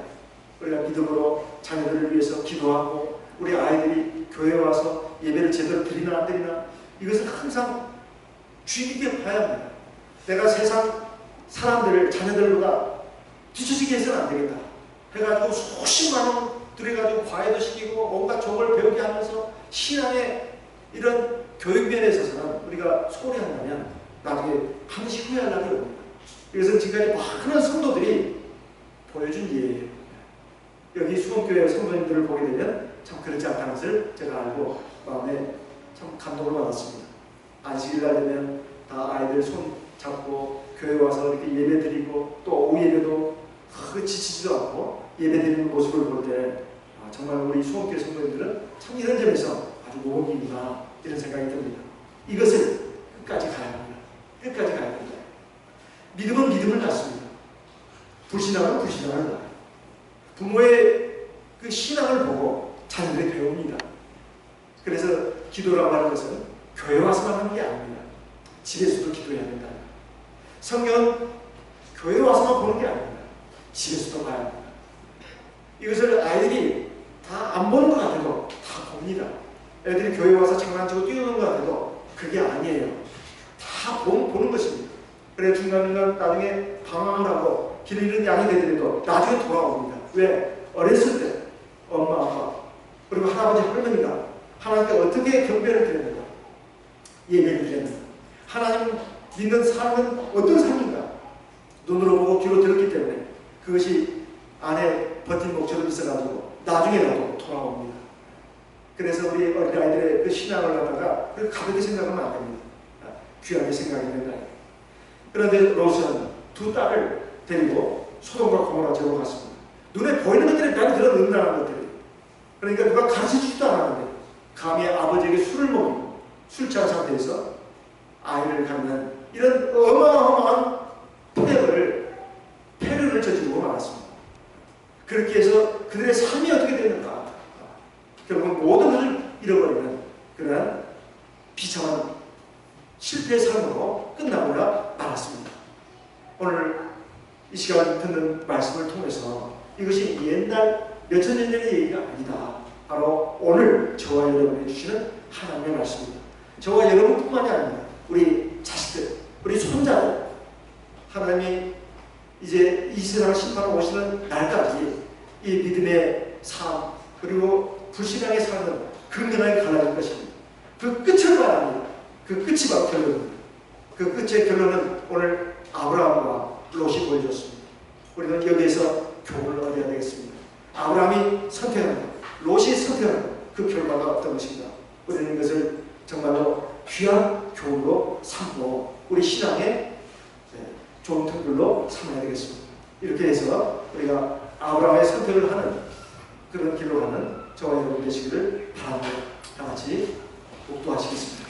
우리가 믿음으로 자녀들을 위해서 기도하고 우리 아이들이 교회에 와서 예배를 제대로 드리나 안 드리나 이것을 항상 주의 깊게 봐야 합니다. 내가 세상 사람들을 자녀들보다 뒤처지게 해서는 안 되겠다. 해가지고 수십만 원 들여가지고 과외도 시키고 온갖 종을 배우게 하면서 신앙의 이런 교육면에 있어서는 우리가 소홀히 한다면 나중에 반드시 후회할 날이 옵니다. 이것은 지금까지 많은 성도들이 보여준 예예요. 여기 수원교회 성도님들을 보게 되면 참 그렇지 않다는 것을 제가 알고 마음에 참 감동을 받았습니다. 안식일 날 되면 다 아이들 손 잡고 교회 와서 이렇게 예배 드리고 또 오후 예배도 지치지도 않고 예배 드리는 모습을 볼 때 정말 우리 수원교회 성도님들은 참 이런 점에서 아주 모범이구나 이런 생각이 듭니다. 이것을 끝까지 가야 합니다. 끝까지 가야 됩니다. 믿음은 믿음을 낳습니다. 불신앙은 불신앙을 낳아요. 부모의 그 신앙을 보고 자녀들이 배웁니다. 그래서 기도라고 하는 것은 교회 와서만 하는 게 아닙니다. 집에서도 기도해야 된다. 성경은 교회 와서만 보는 게 아닙니다. 집에서도 봐야 합니다. 이것을 아이들이 다 안 보는 것 같아도 다 봅니다. 애들이 교회 와서 장난치고 뛰어노는 것 같아도 그게 아니에요. 다 보는 것입니다. 그래 중간중간 나중에 방황을 하고 길 잃은 양이 되더라도 나중에 돌아옵니다. 왜? 어렸을 때 엄마, 아빠 그리고 할아버지, 할머니가 하나님께 어떻게 경배를 드렸는가, 예배를 드렸는가, 하나님 믿는 삶은 어떤 삶인가 눈으로 보고 귀로 들었기 때문에 그것이 안에 버팀목처럼 있어가지고 나중에라도 돌아옵니다. 그래서 우리 어린아이들의 그 신앙을 갖다가 가볍게 생각하면 안 됩니다. 귀하게 생각해야 된다. 그런데 롯은 두 딸을 데리고 소돔과 고모라 지역으로 갔습니다. 눈에 보이는 것들이 많이 그런 음란한 것들이. 그러니까 누가 가르쳐주지도 않았는데 감히 아버지에게 술을 먹이고 술 취한 상태에서 아이를 갖는 이런 어마어마한 폐륜을 저지르고 말았습니다. 그렇게 해서 그들의 삶이 어떻게 되는가? 결국은 모든 것을 잃어버리는 그런 비참한 실패의 삶으로 끝나고야 말았습니다. 오늘 이 시간 듣는 말씀을 통해서 이것이 옛날 몇천 년 전의 얘기가 아니다. 바로 오늘 저와 여러분이 주시는 하나님의 말씀입니다. 저와 여러분뿐만이 아닙니다. 우리 자식들, 우리 손자들, 하나님이 이제 이 세상을 심판하러 오시는 날까지 이 믿음의 삶 그리고 불신앙의 삶은 극명하게 갈라질 것입니다. 그 끝을 말합니다. 그 끝이 바로 결론입니다. 그 끝의 결론은 오늘 아브라함과 롯이 보여줬습니다. 우리는 여기에서 교훈을 얻어야 되겠습니다. 아브라함이 선택한 것, 롯이 선택한 것, 그 결과가 어떤 것인가. 우리는 이것을 정말로 귀한 교훈으로 삼고 우리 신앙의 좋은 특별로 삼아야 되겠습니다. 이렇게 해서 우리가 아브라함의 선택을 하는 그런 길로 가는 저와 여러분 되시기를 바랍니다. 다 같이 목도하시겠습니다.